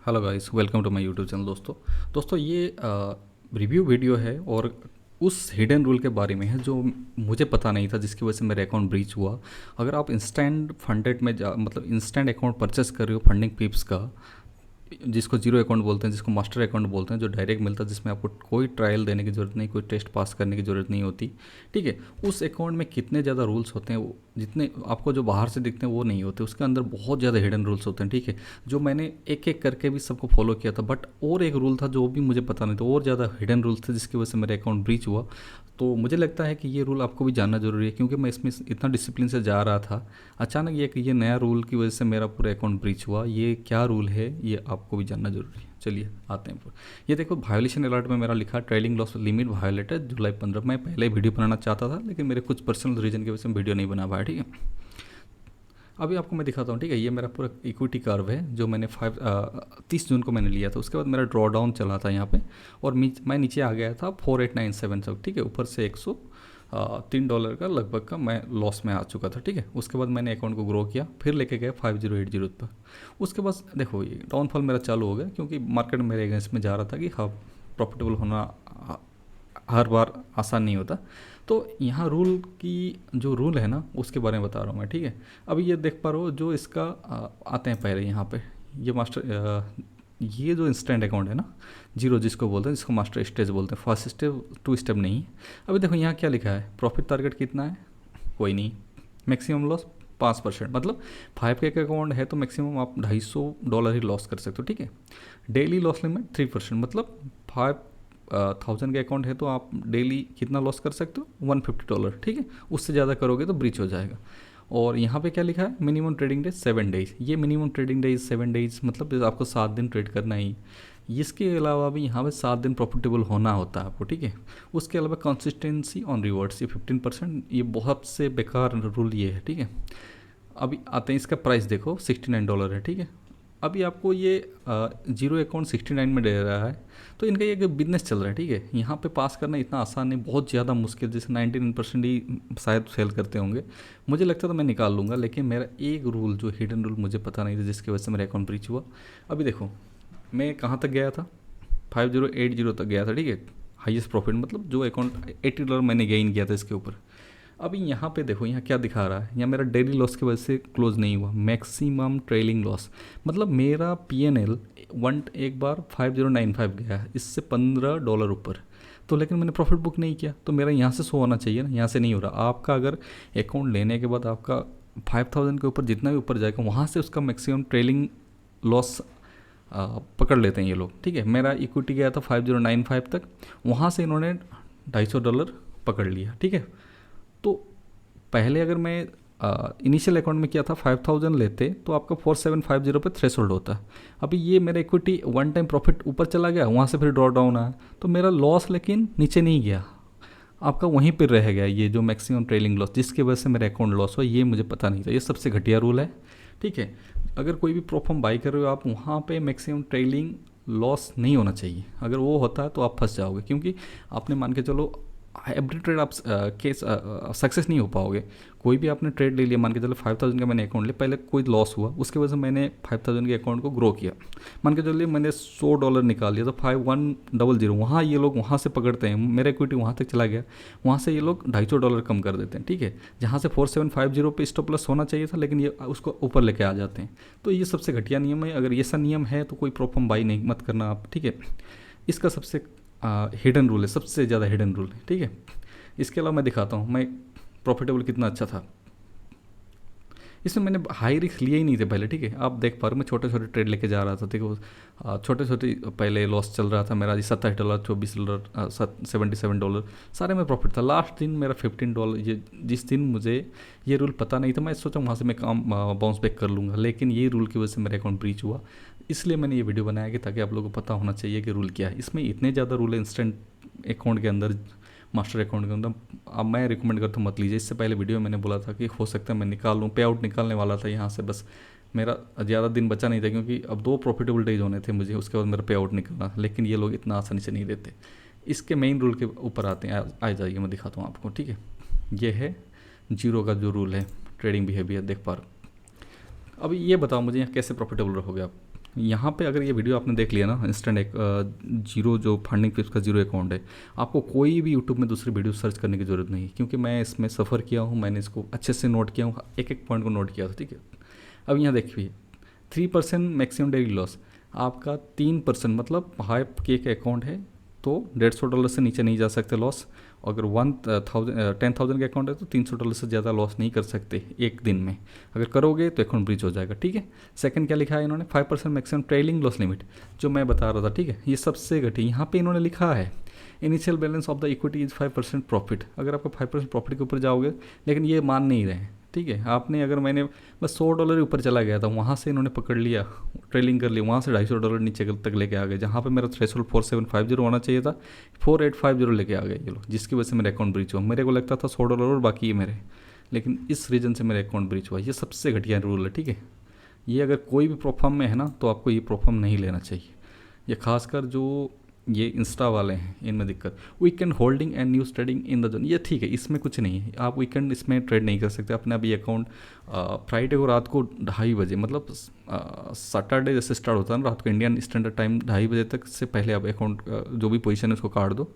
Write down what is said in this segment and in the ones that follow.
Hello guys, welcome to my YouTube channel. दोस्तों ये review video है और उस हिडन रूल के बारे में है जो मुझे पता नहीं था, जिसकी वजह से मेरा अकाउंट ब्रीच हुआ। अगर आप इंस्टेंट फंडेड में मतलब इंस्टेंट अकाउंट परचेस कर रहे हो फंडिंग पिप्स का, जिसको जीरो अकाउंट बोलते हैं, जिसको मास्टर अकाउंट बोलते हैं, जो डायरेक्ट मिलता है, जिसमें आपको कोई ट्रायल देने की ज़रूरत नहीं, कोई टेस्ट पास करने की ज़रूरत नहीं होती। ठीक है, उस अकाउंट में कितने ज़्यादा रूल्स होते हैं, जितने आपको जो बाहर से दिखते हैं वो नहीं होते, उसके अंदर बहुत ज़्यादा हिडन रूल्स होते हैं। ठीक है, जो मैंने एक एक करके भी सबको फॉलो किया था, बट और एक रूल था जो भी मुझे पता नहीं था, और ज़्यादा हिडन रूल्स थे, जिसकी वजह से मेरा अकाउंट ब्रीच हुआ। तो मुझे लगता है कि ये रूल आपको भी जानना ज़रूरी है, क्योंकि मैं इसमें इतना डिसिप्लिन से जा रहा था, अचानक ये नया रूल की वजह से मेरा पूरा अकाउंट ब्रीच हुआ। ये क्या रूल है ये आपको भी जानना ज़रूरी है। चलिए आते हैं पर। ये देखो, वायोलेशन अलर्ट में मेरा लिखा ट्रेलिंग लॉस लिमिट वायोलेटेड जुलाई 15। मैं पहले वीडियो बनाना चाहता था, लेकिन मेरे कुछ पर्सनल रीजन की वजह से मैं वीडियो नहीं बना पाया। ठीक है, अभी आपको मैं दिखाता हूँ। ठीक है, ये मेरा पूरा इक्विटी कर्व है जो मैंने 30 जून को मैंने लिया था। उसके बाद मेरा ड्रॉ डाउन चला था यहाँ पे, और मैं नीचे आ गया था 4897 तक। ठीक है, ऊपर से $103 का लगभग का मैं लॉस में आ चुका था। ठीक है, उसके बाद मैंने अकाउंट को ग्रो किया, फिर लेके गया 5080 पर। उसके बाद देखो ये डाउनफॉल मेरा चालू हो गया, क्योंकि मार्केट मेरे अगेंस्ट में जा रहा था कि हाँ, प्रॉफिटेबल होना हर बार आसान नहीं होता। तो यहाँ रूल की जो रूल है ना, उसके बारे में बता रहा हूँ मैं। ठीक है, अभी ये देख पा रहे हो जो इसका आते हैं पहले यहाँ पे, ये ये जो इंस्टेंट अकाउंट है ना, जीरो जिसको बोलते हैं, जिसको मास्टर स्टेज बोलते हैं, फर्स्ट स्टेप टू स्टेप नहीं। अभी देखो यहाँ क्या लिखा है, प्रॉफिट टारगेट कितना है, कोई नहीं। मैक्सिमम लॉस 5%, मतलब 5K का अकाउंट है तो मैक्सिमम आप $250 ही लॉस कर सकते हो। ठीक है, डेली लॉस लिमिट 3%, मतलब 5,000 का अकाउंट है तो आप डेली कितना लॉस कर सकते हो, $150। ठीक है, उससे ज़्यादा करोगे तो ब्रीच हो जाएगा। और यहाँ पे क्या लिखा है, मिनिमम ट्रेडिंग डेज 7 डेज। ये मिनिमम ट्रेडिंग डेज 7 डेज मतलब आपको 7 दिन ट्रेड करना ही। इसके अलावा भी यहाँ पे 7 दिन प्रॉफिटेबल होना होता है आपको। ठीक है, उसके अलावा कंसिस्टेंसी ऑन रिवॉर्ड्स, ये 15%, ये बहुत से बेकार रूल ये है। ठीक है, अभी आते हैं इसका प्राइस देखो, $69 है। ठीक है, अभी आपको ये जीरो अकाउंट 69 में दे रहा है, तो इनका ये बिजनेस चल रहा है। ठीक है, यहाँ पे पास करना इतना आसान नहीं, बहुत ज़्यादा मुश्किल, जैसे 99% ही शायद सेल करते होंगे। मुझे लगता था मैं निकाल लूँगा, लेकिन मेरा एक रूल जो हिडन रूल मुझे पता नहीं था, जिसकी वजह से मेरा अकाउंट ब्रीच हुआ। अभी देखो मैं कहाँ तक गया था, 5080 तक गया था। ठीक है, हाईएस्ट प्रॉफिट, मतलब जो अकाउंट $80 मैंने गेन किया था इसके ऊपर। अभी यहाँ पे देखो, यहाँ क्या दिखा रहा है, यहाँ मेरा डेली लॉस की वजह से क्लोज नहीं हुआ, मैक्सिमम ट्रेलिंग लॉस, मतलब मेरा PNL एक बार 5095 गया है, इससे $15 ऊपर। तो लेकिन मैंने प्रॉफिट बुक नहीं किया, तो मेरा यहाँ से शो होना चाहिए ना, यहाँ से नहीं हो रहा। आपका अगर अकाउंट लेने के बाद आपका 5000 के ऊपर जितना भी ऊपर जाएगा, वहाँ से उसका मैक्सिमम ट्रेलिंग लॉस पकड़ लेते हैं ये लोग। ठीक है, मेरा इक्विटी गया था 5095 तक, वहाँ से इन्होंने $250 पकड़ लिया। ठीक है, तो पहले अगर मैं इनिशियल अकाउंट में किया था 5000 लेते, तो आपका 4750 पे थ्रेशोल्ड होता है। अभी ये मेरा इक्विटी वन टाइम प्रॉफिट ऊपर चला गया, वहाँ से फिर ड्रॉ डाउन आया, तो मेरा लॉस लेकिन नीचे नहीं गया, आपका वहीं पर रह गया ये जो मैक्सिमम ट्रेलिंग लॉस, जिसकी वजह से मेरा अकाउंट लॉस हुआ। ये मुझे पता नहीं था, ये सबसे घटिया रूल है। ठीक है, अगर कोई भी प्रोफॉर्म बाई कर रहे हो आप, वहाँ पे मैक्सिमम ट्रेलिंग लॉस नहीं होना चाहिए। अगर वो होता है तो आप फंस जाओगे, क्योंकि आपने मान के चलो एवरी ट्रेड आप केस सक्सेस नहीं हो पाओगे। कोई भी आपने ट्रेड ले लिया, मान के चलो 5000 का मैंने अकाउंट लिया, पहले कोई लॉस हुआ, उसके वजह से मैंने 5000 के अकाउंट को ग्रो किया, मान के चलिए मैंने $100 निकाल लिया, तो 5100 वहाँ ये लोग वहाँ से पकड़ते हैं, मेरा इक्विटी वहाँ तक चला गया, वहाँ से ये लोग $250 कम कर देते हैं। ठीक है, जहाँ से 4750 पे स्टॉप लॉस होना चाहिए था, लेकिन ये उसको ऊपर लेके आ जाते हैं। तो ये सबसे घटिया नियम है। अगर ये सा नियम है तो कोई प्रॉफिट बाई नहीं मत करना आप। ठीक है, इसका सबसे हिडन रूल है, सबसे ज़्यादा हिडन रूल है। ठीक है, इसके अलावा मैं दिखाता हूँ मैं प्रॉफिटेबल कितना अच्छा था। इसमें मैंने हाई रिस्क लिए ही नहीं थे पहले। ठीक है, आप देख पा रहे हो मैं छोटे छोटे ट्रेड लेके जा रहा था। देखो छोटे छोटे पहले लॉस चल रहा था मेरा, $27, $24, $77, सारे में प्रॉफिट था। लास्ट दिन मेरा $15। ये जिस दिन मुझे ये रूल पता नहीं था, मैं सोचा वहाँ से मैं काम बाउंस बैक कर लूँगा, लेकिन ये रूल की वजह से मेरा अकाउंट ब्रीच हुआ। इसलिए मैंने ये वीडियो बनाया कि ताकि आप लोगों को पता होना चाहिए कि रूल क्या है। इसमें इतने ज़्यादा रूल है इंस्टेंट अकाउंट के अंदर, मास्टर अकाउंट के अंदर। अब मैं रिकमेंड करता हूँ मत लीजिए। इससे पहले वीडियो में मैंने बोला था कि हो सकता है मैं निकाल लूँ, पे आउट निकालने वाला था यहाँ से, बस मेरा ज़्यादा दिन बचा नहीं था, क्योंकि अब 2 प्रॉफिटेबल डेज होने थे मुझे, उसके बाद मेरा पे आउट निकलना था। लेकिन ये लोग इतना आसानी से नहीं देते। इसके मेन रूल के ऊपर आते हैं, आ जाइए मैं दिखाता हूँ आपको। ठीक है, ये है जीरो का जो रूल है, ट्रेडिंग बिहेवियर देख पा रहे हो। अब ये बताओ मुझे यहाँ कैसे प्रॉफिटेबल रहोगे आप। यहाँ पे अगर ये वीडियो आपने देख लिया ना, इंस्टेंट एक जीरो जो फंडिंग फिप्स का जीरो अकाउंट है, आपको कोई भी यूट्यूब में दूसरी वीडियो सर्च करने की ज़रूरत नहीं है, क्योंकि मैं इसमें सफ़र किया हूँ, मैंने इसको अच्छे से नोट किया हूँ, एक एक पॉइंट को नोट किया था, ठीक है। अब यहाँ देखिए 3% मैक्सिमम डेली लॉस, आपका 3% मतलब हाइप के एक अकाउंट है तो $150 से नीचे नहीं जा सकते लॉस। अगर 10,000 का अकाउंट है तो $300 से ज़्यादा लॉस नहीं कर सकते एक दिन में, अगर करोगे तो अकाउंट ब्रीच हो जाएगा, ठीक है। सेकंड क्या लिखा है इन्होंने, 5% मैक्सिमम ट्रेलिंग लॉस लिमिट, जो मैं बता रहा था, ठीक है। ये सबसे घटी, यहाँ पे इन्होंने लिखा है initial balance of the equity is 5% profit, अगर आपको 5% प्रॉफिट के ऊपर जाओगे, लेकिन ये मान नहीं रहे हैं, ठीक है। आपने अगर मैंने बस $100 ही ऊपर चला गया था, वहाँ से इन्होंने पकड़ लिया, ट्रेलिंग कर लिया, वहाँ से $250 नीचे तक लेके आ गए, जहाँ पे मेरा थ्रेशोल्ड 4750 होना चाहिए था 4850 लेके आ गए ये लोग, जिसकी वजह से मेरा अकाउंट ब्रीच हुआ। मेरे को लगता था $100 और बाकी है मेरे, लेकिन इस रीज़न से मेरा अकाउंट ब्रीच हुआ। ये सबसे घटिया रूल है, ठीक है। ये अगर कोई भी प्रोफार्म में है ना, तो आपको ये प्रोफार्म नहीं लेना चाहिए। ये खासकर जो ये इंस्टा वाले हैं, इनमें दिक्कत। Weekend holding and news trading in the zone, ये ठीक है, इसमें कुछ नहीं है, आप वीकेंड इसमें ट्रेड नहीं कर सकते अपने। अभी अकाउंट फ्राइडे को रात को 2:30 बजे, मतलब सैटरडे जैसे स्टार्ट होता है ना रात को इंडियन स्टैंडर्ड टाइम 2:30 बजे तक से पहले आप अकाउंट जो भी पोजीशन है उसको काट दो,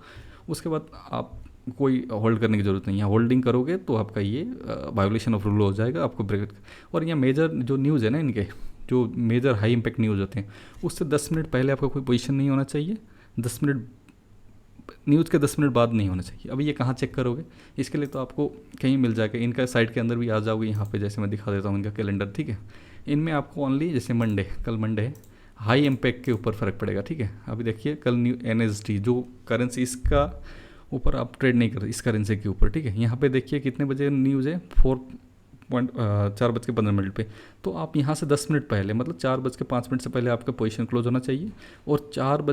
उसके बाद आप कोई होल्ड करने की ज़रूरत नहीं है। होल्डिंग करोगे तो आपका ये वायोलेशन ऑफ रूल हो जाएगा, आपको ब्रेक। और यहाँ मेजर जो न्यूज़ है ना, इनके जो मेजर हाई इम्पैक्ट न्यूज़ होते हैं, उससे 10 मिनट पहले आपका कोई पोजीशन नहीं होना चाहिए, 10 मिनट न्यूज़ के 10 मिनट बाद नहीं होना चाहिए। अभी ये कहाँ चेक करोगे, इसके लिए तो आपको कहीं मिल जाएगा, इनका साइट के अंदर भी आ जाओगे, यहाँ पे जैसे मैं दिखा देता हूँ इनका कैलेंडर, ठीक है। इनमें आपको ओनली जैसे मंडे, कल मंडे है, हाई इम्पैक्ट के ऊपर फ़र्क पड़ेगा, ठीक है। अभी देखिए कल न्यू NSD जो करेंसी, इसका ऊपर आप ट्रेड नहीं कर इस करेंसी के ऊपर, ठीक है। यहाँ पे देखिए कितने बजे न्यूज़ है, 4:15 पे, तो आप यहाँ से 10 मिनट पहले, मतलब 4:05 से पहले आपका पोजीशन क्लोज होना चाहिए, और 4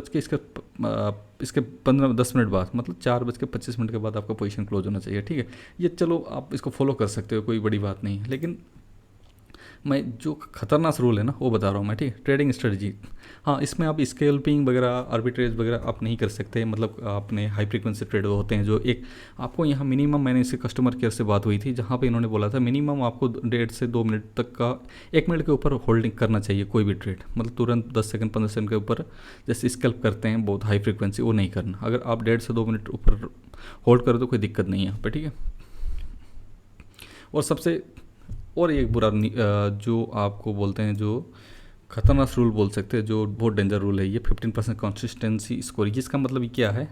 इसके 10 मिनट बाद, मतलब 4:25 के बाद आपका पोजीशन क्लोज होना चाहिए, ठीक है। ये चलो आप इसको फॉलो कर सकते हो, कोई बड़ी बात नहीं है, लेकिन मैं जो खतरनाक रूल है ना वो बता रहा हूँ मैं, ठीक है। ट्रेडिंग स्ट्रेटजी, हाँ, इसमें आप स्केल्पिंग वगैरह, आर्बिट्रेज वगैरह आप नहीं कर सकते, मतलब आपने हाई फ्रीक्वेंसी ट्रेड होते हैं जो एक आपको यहाँ मिनिमम, मैंने इससे कस्टमर केयर से बात हुई थी, जहाँ पे इन्होंने बोला था मिनिमम आपको 1.5 से 2 मिनट तक का, 1 मिनट के ऊपर होल्डिंग करना चाहिए कोई भी ट्रेड, मतलब तुरंत 10 सेकंड 15 सेकंड के ऊपर जैसे स्केल्प करते हैं बहुत हाई फ्रीक्वेंसी, वो नहीं करना। अगर आप 1.5 से 2 मिनट ऊपर होल्ड करो तो कोई दिक्कत नहीं है यहाँ पर, ठीक है। और सबसे और एक बुरा जो आपको बोलते हैं, जो खतरनाक रूल बोल सकते हैं, जो बहुत डेंजर रूल है, ये 15% कंसिस्टेंसी स्कोर। इसका मतलब ये क्या है,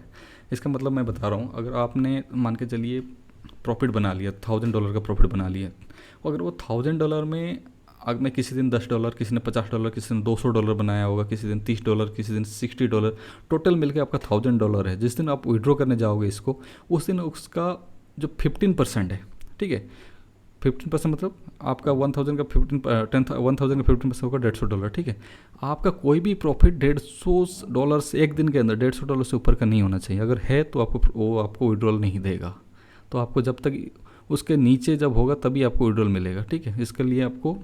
इसका मतलब मैं बता रहा हूँ, अगर आपने मान के चलिए प्रॉफिट बना लिया, $1,000 का प्रॉफिट बना लिया, अगर वो $1,000 में अगर मैं किसी दिन $10, किसी ने $50, किसी ने $200 बनाया होगा, किसी दिन $30, किसी दिन $60, टोटल मिलके आपका $1,000 है। जिस दिन आप विड्रॉ करने जाओगे इसको, उस दिन उसका जो 15% है, ठीक है, 15% मतलब आपका 1,000 का 1,000 का 15% होगा $150, ठीक है। आपका कोई भी प्रॉफिट $150 से एक दिन के अंदर $150 से ऊपर का नहीं होना चाहिए, अगर है तो आपको विड्रॉल नहीं देगा। तो आपको जब तक उसके नीचे जब होगा तभी आपको विड्रॉल मिलेगा, ठीक है। इसके लिए आपको,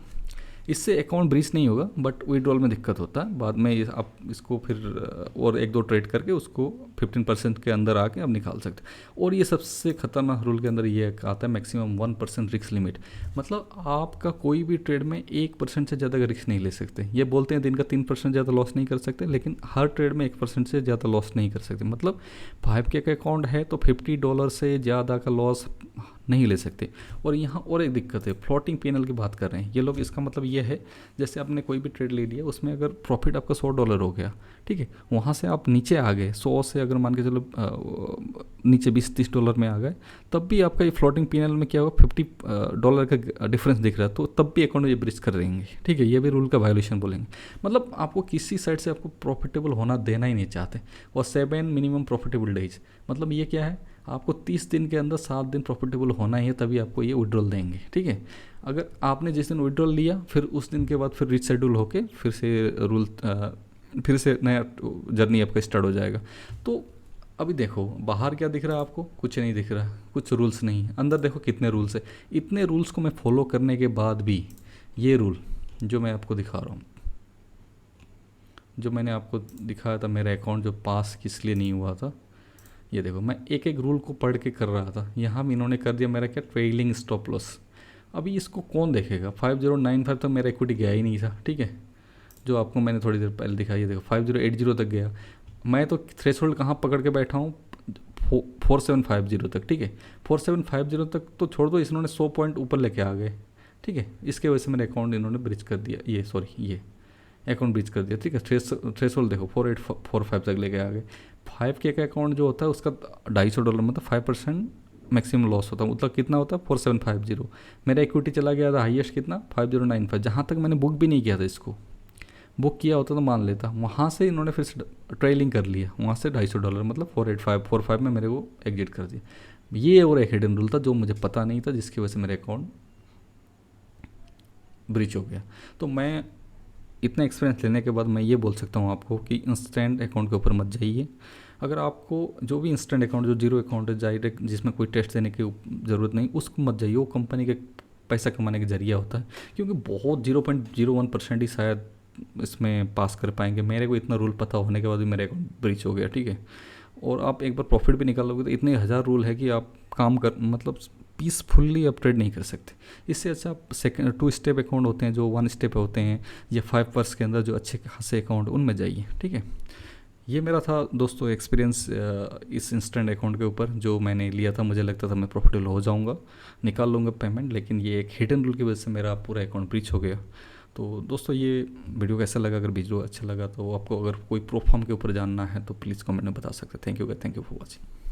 इससे अकाउंट ब्रीच नहीं होगा, बट विड्रॉल में दिक्कत होता है बाद में। आप इसको फिर और 1-2 ट्रेड करके उसको 15% के अंदर आके आप निकाल सकते हैं। और ये सबसे खतरनाक रूल के अंदर ये आता है मैक्सिमम 1% रिस्क लिमिट, मतलब आपका कोई भी ट्रेड में 1% से ज़्यादा का रिस्क नहीं ले सकते। ये बोलते हैं दिन का 3% ज़्यादा लॉस नहीं कर सकते, लेकिन हर ट्रेड में 1% से ज़्यादा लॉस नहीं कर सकते। मतलब 5K का अकाउंट है तो $50 से ज़्यादा का लॉस नहीं ले सकते। और यहाँ और एक दिक्कत है, फ्लोटिंग पीएनएल की बात कर रहे हैं ये लोग। इसका मतलब ये है, जैसे आपने कोई भी ट्रेड ले लिया, उसमें अगर प्रॉफिट आपका $100 हो गया, ठीक है, वहाँ से आप नीचे आ गए 100 से, अगर मान के चलो नीचे $20-30 में आ गए, तब भी आपका ये फ्लोटिंग पीएनएल में क्या होगा, $50 का डिफरेंस दिख रहा है, तो तब भी अकाउंट ये ब्रीच कर देंगे, ठीक है। ये भी रूल का वायोलेशन बोलेंगे। मतलब आपको किसी साइड से आपको प्रॉफिटेबल होना देना ही नहीं चाहते। और 7 मिनिमम प्रॉफिटेबल डेज, मतलब ये क्या है, आपको 30 दिन के अंदर 7 दिन प्रॉफिटेबल होना ही है, तभी आपको ये विड्रॉल देंगे, ठीक है। अगर आपने जिस दिन विड्रॉल लिया, फिर उस दिन के बाद फिर रिशेड्यूल होके फिर से रूल फिर से नया जर्नी आपका स्टार्ट हो जाएगा। तो अभी देखो बाहर क्या दिख रहा है आपको, कुछ नहीं दिख रहा, कुछ रूल्स नहीं। अंदर देखो कितने रूल्स है। इतने रूल्स को मैं फॉलो करने के बाद भी ये रूल जो मैं आपको दिखा रहा हूँ, जो मैंने आपको दिखाया था, मेरा अकाउंट जो पास किस लिए नहीं हुआ था, ये देखो मैं एक एक रूल को पढ़ के कर रहा था। यहाँ भी इन्होंने कर दिया मेरा क्या, ट्रेलिंग स्टॉप लॉस। अभी इसको कौन देखेगा, 5095 तक मेरा इक्विटी गया ही नहीं था, ठीक है। जो आपको मैंने थोड़ी देर पहले दिखाई है, देखो 5080 तक गया। मैं तो थ्रेशोल्ड कहाँ पकड़ के बैठा हूँ, 4750 तक, ठीक है। 4750 तक तो छोड़ दो, इन्होंने 100 पॉइंट ऊपर लेके आ गए, ठीक है। इसके वजह से मेरा अकाउंट इन्होंने ब्रिज कर दिया, ये सॉरी ये अकाउंट ब्रिज कर दिया, ठीक है। थ्रेशोल्ड देखो 4845 तक लेके आ गए। 5K का अकाउंट जो होता है उसका $250 मतलब 5% मैक्सिमम लॉस होता है, मतलब कितना होता है 4750। मेरा इक्विटी चला गया था हाईएस्ट कितना 5095, जहाँ तक मैंने बुक भी नहीं किया था इसको, बुक किया होता तो मान लेता। वहाँ से इन्होंने फिर से ट्रेलिंग कर लिया, वहाँ से $250 मतलब 48545 में मेरे को एग्जिट कर दिया। ये और एक हिडन रूल था जो मुझे पता नहीं था, जिसकी वजह से मेरा अकाउंट ब्रीच हो गया। तो मैं इतना एक्सपीरियंस लेने के बाद मैं ये बोल सकता हूँ आपको कि इंस्टेंट अकाउंट के ऊपर मत जाइए। अगर आपको जो भी इंस्टेंट अकाउंट जो जीरो अकाउंट है डायरेक्ट, जिसमें कोई टेस्ट देने की ज़रूरत नहीं, उसको मत जाइए। वो कंपनी के पैसा कमाने का जरिया होता है, क्योंकि बहुत 0.01% ही शायद इसमें पास कर पाएंगे। मेरे को इतना रूल पता होने के बाद भी मेरा अकाउंट ब्रीच हो गया, ठीक है। और आप एक बार प्रॉफिट भी निकालोगे तो इतने हज़ार रूल है कि आप काम कर मतलब पीसफुल्ली आप ट्रेड नहीं कर सकते। इससे अच्छा आप सेकंड 2 स्टेप अकाउंट होते हैं जो 1 स्टेप होते हैं, या 5 वर्ष के अंदर जो अच्छे खासे अकाउंट, उनमें जाइए, ठीक है। ये मेरा था दोस्तों एक्सपीरियंस इस इंस्टेंट अकाउंट के ऊपर, जो मैंने लिया था। मुझे लगता था मैं प्रॉफिटेबल हो जाऊंगा, निकाल लूँगा पेमेंट, लेकिन ये एक हिडन रूल की वजह से मेरा पूरा अकाउंट ब्रीच हो गया। तो दोस्तों ये वीडियो कैसा लगा, अगर वीडियो अच्छा लगा तो आपको अगर कोई प्रोफॉर्म के ऊपर जानना है तो प्लीज़ कमेंट में बता सकते हैं। Thank you for watching.